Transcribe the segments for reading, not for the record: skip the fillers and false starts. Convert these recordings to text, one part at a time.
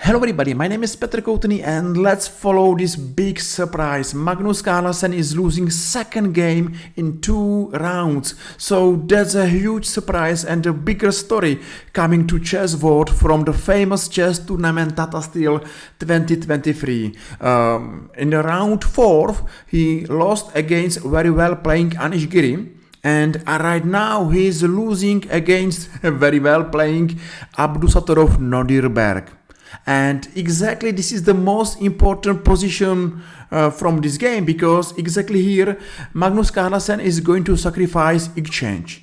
Hello everybody, my name is Petr Koutny and let's follow this big surprise. Magnus Carlsen is losing second game in 2 rounds. So that's a huge surprise and a bigger story coming to chess world from the famous chess tournament Tata Steel 2023. In the round 4, he lost against very well playing Anish Giri. And right now he is losing against very well playing Abdusattorov Nodirbek. And exactly this is the most important position from this game, because exactly here Magnus Carlsen is going to sacrifice exchange.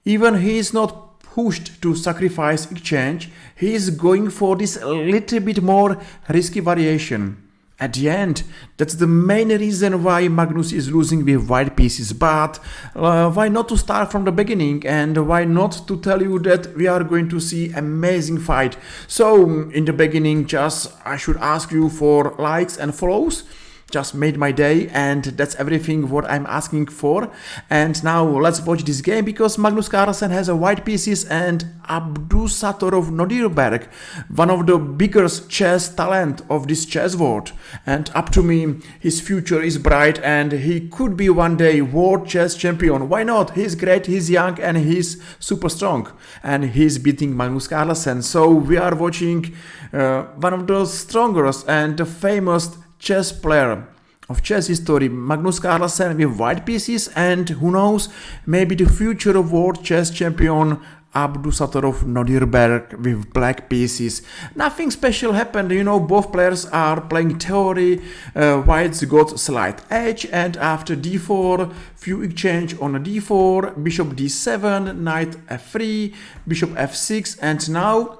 Even he is not pushed to sacrifice exchange, he is going for this little bit more risky variation. At the end, that's the main reason why Magnus is losing with white pieces. But why not to start from the beginning, and why not to tell you that we are going to see amazing fight. So in the beginning, just I should ask you for likes and follows. Just made my day, and that's everything what I'm asking for. And now let's watch this game, because Magnus Carlsen has a white pieces and Abdusattorov Nodirbek, one of the biggest chess talent of this chess world. And up to me, his future is bright and he could be one day world chess champion. Why not? He's great, he's young and he's super strong. And he's beating Magnus Carlsen. So we are watching one of the strongest and the famous chess player of chess history, Magnus Carlsen with white pieces, and who knows, maybe the future world chess champion Abdusattorov Nodirbek with black pieces. Nothing special happened, both players are playing theory. White's got slight edge, and after d4, few exchange on a d4, bishop d7, knight f3, bishop f6, and now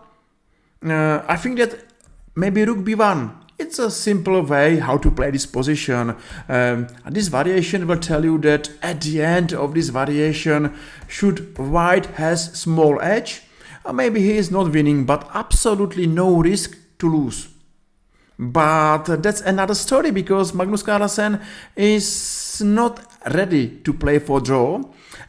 I think that maybe rook b1. It's a simple way how to play this position. This variation will tell you that at the end of this variation, should white has small edge, maybe he is not winning, but absolutely no risk to lose. But that's another story, because Magnus Carlsen is not ready to play for draw.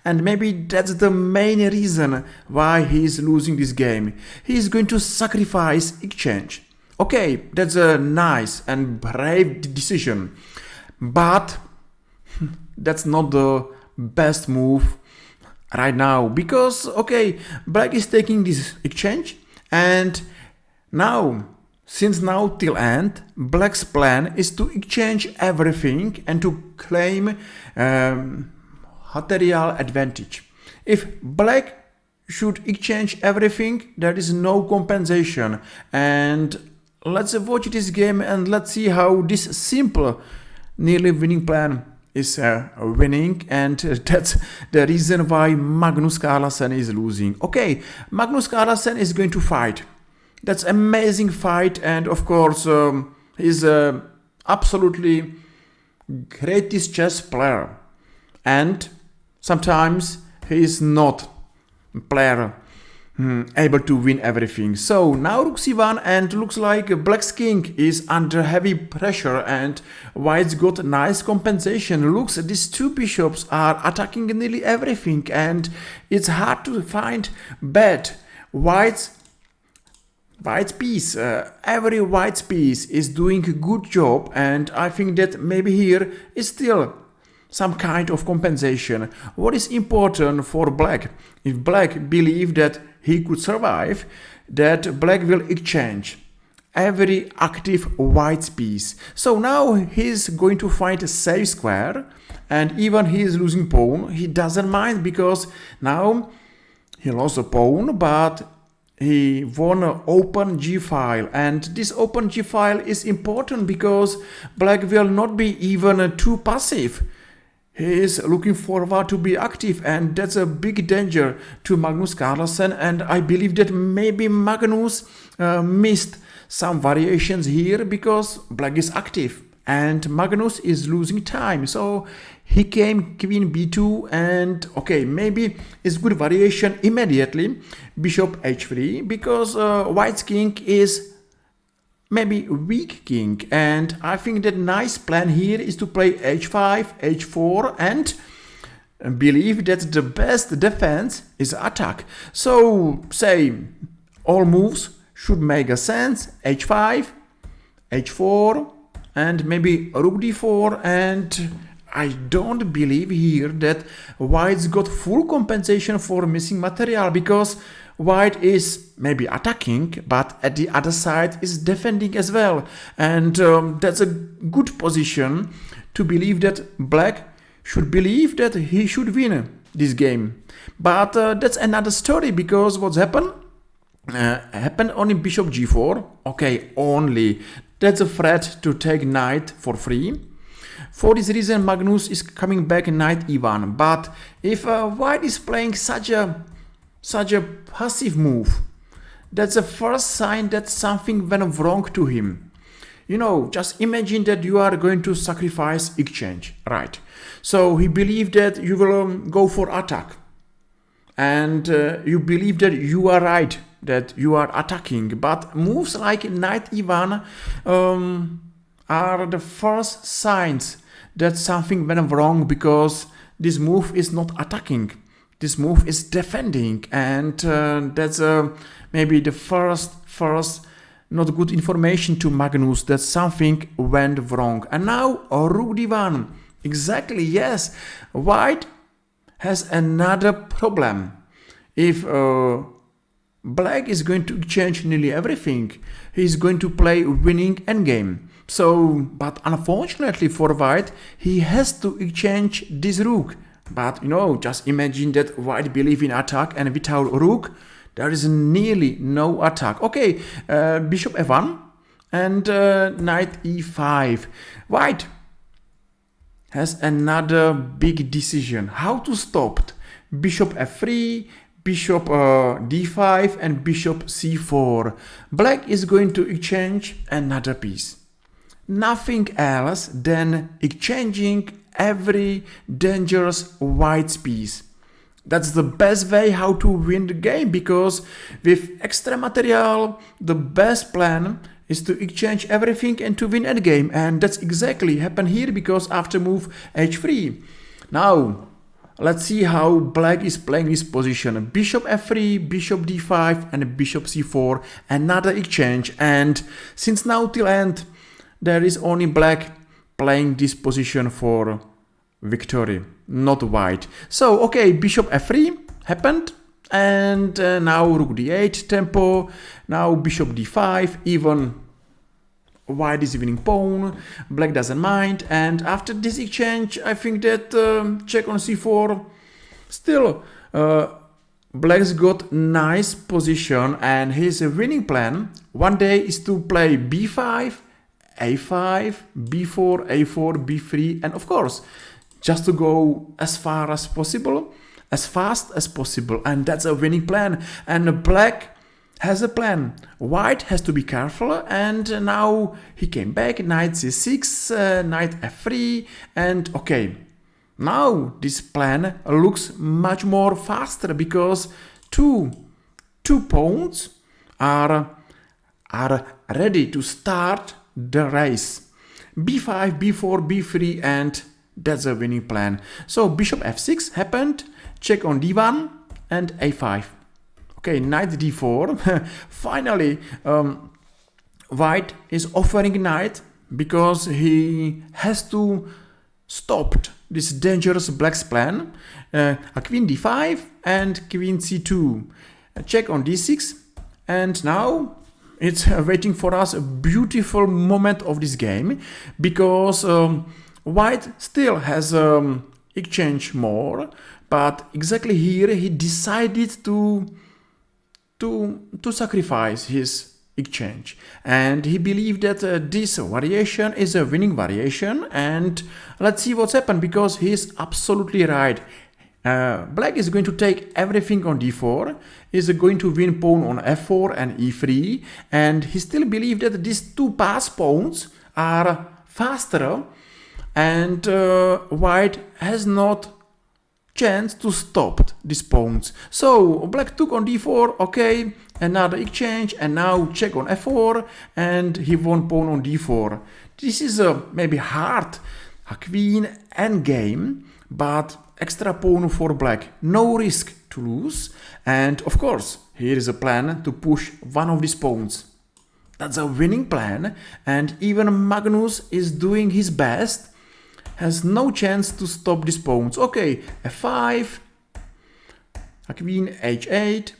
And maybe that's the main reason why he is losing this game. He is going to sacrifice exchange. Okay, that's a nice and brave decision, but that's not the best move right now, because, okay, black is taking this exchange, and now, since now till end, black's plan is to exchange everything and to claim material advantage. If black should exchange everything, there is no compensation. And let's watch this game and let's see how this simple nearly winning plan is winning, and that's the reason why Magnus Carlsen is losing. Okay, Magnus Carlsen is going to fight. That's amazing fight, and of course he's absolutely greatest chess player, and sometimes he is not player able to win everything. So now rook c1, and looks like black's king is under heavy pressure, and white's got nice compensation. Looks, these two bishops are attacking nearly everything, and it's hard to find bad white's piece. Every white's piece is doing a good job, and I think that maybe here is still some kind of compensation. What is important for black? If black believe that he could survive, that black will exchange every active white piece. So now he's going to find a safe square, and even he is losing pawn, he doesn't mind, because now he lost a pawn, but he won an open g file, and this open g file is important because black will not be even too passive. He is looking forward to be active, and that's a big danger to Magnus Carlsen. And I believe that maybe Magnus missed some variations here, because black is active and Magnus is losing time. So he came queen b2, and okay, maybe it's good variation immediately bishop h3, because white's king is maybe weak king, and I think that nice plan here is to play h5, h4, and believe that the best defense is attack. So say all moves should make a sense. h5, h4, and maybe rook d4, and I don't believe here that white's got full compensation for missing material, because white is maybe attacking, but at the other side is defending as well. And that's a good position to believe that black should believe that he should win this game. But that's another story, because what's happened? Happened only bishop g4. Okay, only. That's a threat to take knight for free. For this reason, Magnus is coming back knight e1. But if white is playing such a passive move, that's the first sign that something went wrong to him. You know, just imagine that you are going to sacrifice exchange, right? So he believed that you will go for attack, and you believe that you are right, that you are attacking. But moves like knight e1 are the first signs that something went wrong, because this move is not attacking. This move is defending, and that's maybe the first not good information to Magnus that something went wrong. And now rook d1. Exactly, yes. White has another problem. If black is going to exchange nearly everything, he's going to play winning endgame. So, but unfortunately for white, he has to exchange this rook. But, you know, just imagine that white believe in attack, and without rook, there is nearly no attack. Okay, bishop f1 and knight e5. White has another big decision. How to stop it? Bishop f3, bishop d5, and bishop c4. Black is going to exchange another piece. Nothing else than exchanging every dangerous white piece. That's the best way how to win the game, because with extra material, the best plan is to exchange everything and to win endgame. And that's exactly happened here, because after move h3. Now, let's see how black is playing this position. Bishop f3, bishop d5, and bishop c4. Another exchange. And since now till end, there is only black playing this position for victory, not white. So, okay, bishop f3 happened, and now rook d8 tempo, now bishop d5, even white is winning pawn, black doesn't mind, and after this exchange, I think that check on c4, still black's got nice position, and his winning plan one day is to play b5, a5, b4, a4, b3, and of course, just to go as far as possible, as fast as possible. And that's a winning plan. And black has a plan. White has to be careful. And now he came back, knight c6, knight f3. And okay, now this plan looks much more faster, because two pawns are ready to start the race. b5, b4, b3, and that's a winning plan. So bishop f6 happened, check on d1 and a5. Okay, knight d4. Finally, white is offering knight, because he has to stop this dangerous black's plan. A queen d5 and queen c2. Check on d6, and now it's waiting for us a beautiful moment of this game, because white still has exchange more, but exactly here he decided to sacrifice his exchange, and he believed that this variation is a winning variation. And let's see what's happened, because he's absolutely right. Black is going to take everything on d4, is going to win pawn on f4 and e3, and he still believed that these two pass pawns are faster, and white has not chance to stop these pawns. So black took on d4, okay, another exchange, and now check on f4, and he won pawn on d4. This is maybe hard, a queen endgame, but extra pawn for black, no risk to lose, and of course here is a plan to push one of these pawns. That's a winning plan, and even Magnus is doing his best, has no chance to stop these pawns. Okay, f5, queen h8,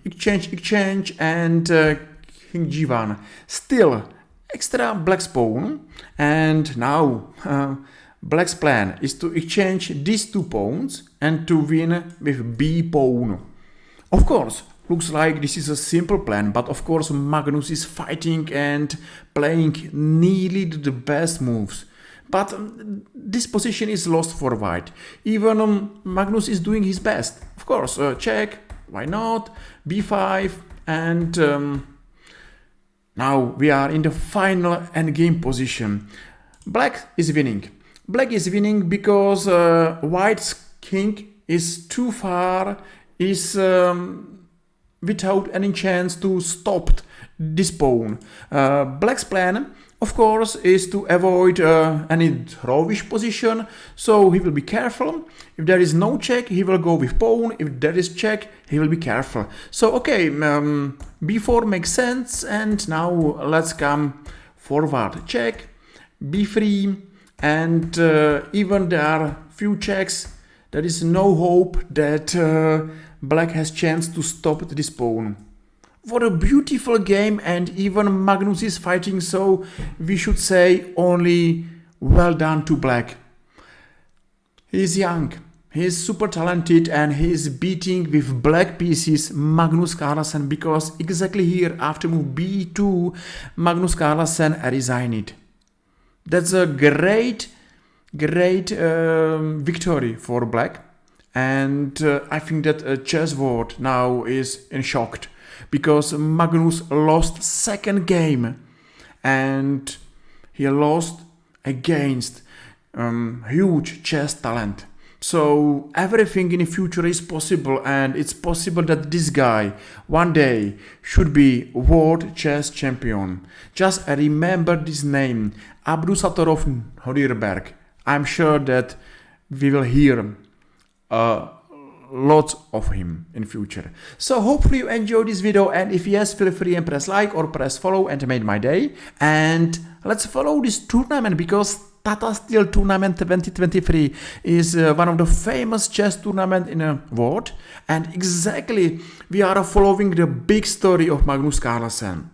exchange, and king g1. Still, extra black's pawn, and now black's plan is to exchange these two pawns and to win with b pawn. Of course, looks like this is a simple plan, but of course Magnus is fighting and playing nearly the best moves. But this position is lost for white. Even Magnus is doing his best. Of course, check, why not, b5, and now we are in the final endgame position. Black is winning. Black is winning because white's king is too far, is without any chance to stop this pawn. Black's plan, of course, is to avoid any drawish position, so he will be careful. If there is no check, he will go with pawn. If there is check, he will be careful. So okay, b4 makes sense, and now let's come forward. Check, b3, and even there are few checks. There is no hope that black has chance to stop this pawn. What a beautiful game, and even Magnus is fighting, so we should say only well done to black. He is young, he is super talented, and he is beating with black pieces Magnus Carlsen, because exactly here after move b2 Magnus Carlsen resigned. That's a great victory for black, and I think that chess world now is in shock, because Magnus lost second game and he lost against huge chess talent. So everything in the future is possible, and it's possible that this guy one day should be world chess champion. Just remember this name, Abdusattorov Nodirbek. I'm sure that we will hear lots of him in future. So hopefully you enjoyed this video, and if yes, feel free and press like or press follow and made my day. And let's follow this tournament, because Tata Steel Tournament 2023 is one of the famous chess tournament in the world, and exactly we are following the big story of Magnus Carlsen.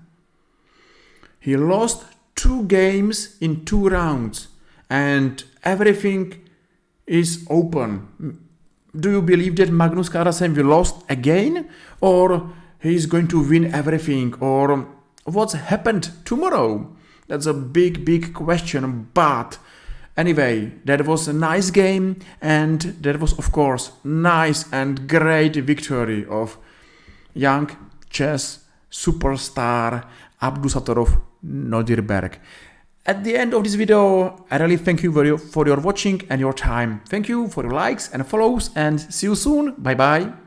He lost 2 games in 2 rounds, and everything is open. Do you believe that Magnus Carlsen will lose again, or he is going to win everything, or what's happened tomorrow? That's a big question, but anyway, that was a nice game, and that was of course nice and great victory of young chess superstar Abdusattorov Nodirbek. At the end of this video, I really thank you for your watching and your time. Thank you for your likes and follows, and see you soon. Bye bye.